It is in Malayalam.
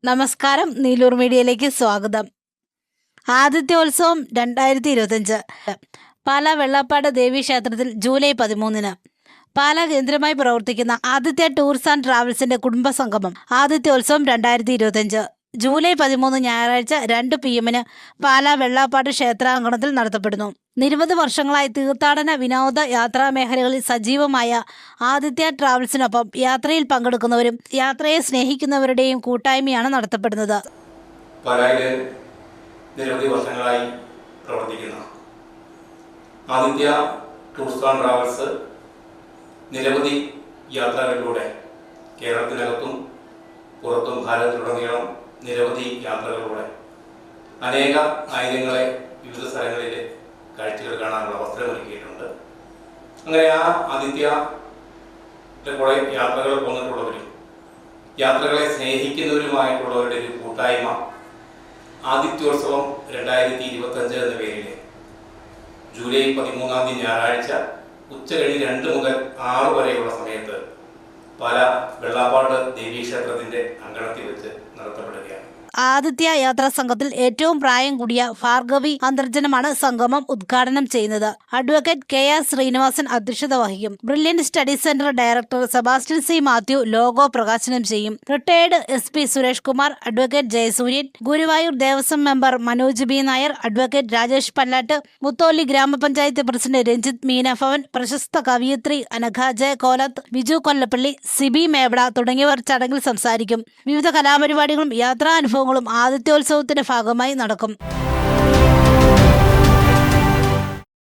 നമസ്കാരം, നീലൂർ മീഡിയയിലേക്ക് സ്വാഗതം. ആദിത്യോത്സവം 2025 പാലാ വെള്ളാപ്പാട് ദേവീക്ഷേത്രത്തിൽ ജൂലൈ 13-ന്. പാലാ കേന്ദ്രമായി പ്രവർത്തിക്കുന്ന ആദിത്യ ടൂർസ് ആൻഡ് ട്രാവൽസിന്റെ കുടുംബസംഗമം ആദിത്യോത്സവം 2025 ജൂലൈ 13 ഞായറാഴ്ച 2 PM-ന് പാലാ വെള്ളാപ്പാട് ക്ഷേത്രാങ്കണത്തിൽ നടത്തപ്പെടുന്നു. നിരവധി വർഷങ്ങളായി തീർത്ഥാടന വിനോദ യാത്രാ മേഖലകളിൽ സജീവമായ ആദിത്യ ട്രാവൽസിനൊപ്പം യാത്രയിൽ പങ്കെടുക്കുന്നവരും യാത്രയെ സ്നേഹിക്കുന്നവരുടെയും കൂട്ടായ്മയാണ് നടത്തപ്പെടുന്നത്. പാലായിലെ നിരവധി വർഷങ്ങളായി പ്രവർത്തിക്കുന്ന ആദിത്യ ടൂർസ് ആൻഡ് ട്രാവൽസ് നിരവധി യാത്രകളിലൂടെ കേരളത്തിനകത്തും പുറത്തും ഭാരതത്തിലുടനീളം നിരവധി യാത്രകളിലൂടെ അനേക ആയിരങ്ങളെ വിവിധ സ്ഥലങ്ങളിൽ കാഴ്ചകൾ കാണാനുള്ള അവസരമൊരുക്കിയിട്ടുണ്ട്. അങ്ങനെ ആ ആദിത്യ കുറേ യാത്രകൾ പോന്നിട്ടുള്ളവരും യാത്രകളെ സ്നേഹിക്കുന്നവരുമായിട്ടുള്ളവരുടെ ഒരു കൂട്ടായ്മ ആദിത്യോത്സവം 2025 എന്ന പേരിൽ ജൂലൈ 13 ഞായറാഴ്ച ഉച്ചകഴിഞ്ഞ് 2 മുതൽ 6 വരെയുള്ള സമയത്ത് പാലാ വെള്ളാപ്പാട് ദേവീക്ഷേത്രത്തിന്റെ അങ്കണത്തിൽ വെച്ച് നടത്തപ്പെടുകയാണ്. ആദിത്യ യാത്രാ സംഘത്തിൽ ഏറ്റവും പ്രായം കൂടിയ ഭാർഗവി അന്തർജനമാണ് സംഗമം ഉദ്ഘാടനം ചെയ്യുന്നത്. അഡ്വക്കേറ്റ് KR ശ്രീനിവാസൻ അധ്യക്ഷത വഹിക്കും. Brilliant study centre director Sebastian C. Mathew logo പ്രകാശനം ചെയ്യും. Retired SP Suresh Kumar, advocate Jayasuryan, Guruvayur Devaswom member Manoj B. Nair, advocate Rajesh Pallatt, Mutholi grama panchayat president Ranjith മീനഭവൻ, പ്രശസ്ത കവിയത്രി അനഘ J. കോലത്ത്, ബിജു കൊല്ലപ്പള്ളി, സിബി മേവട തുടങ്ങിയവർ ചടങ്ങിൽ സംസാരിക്കും. വിവിധ കലാപരിപാടികളും യാത്രാനുഭവങ്ങളും ആദിത്യോത്സവത്തിന്റെ ഭാഗമായി നടക്കും.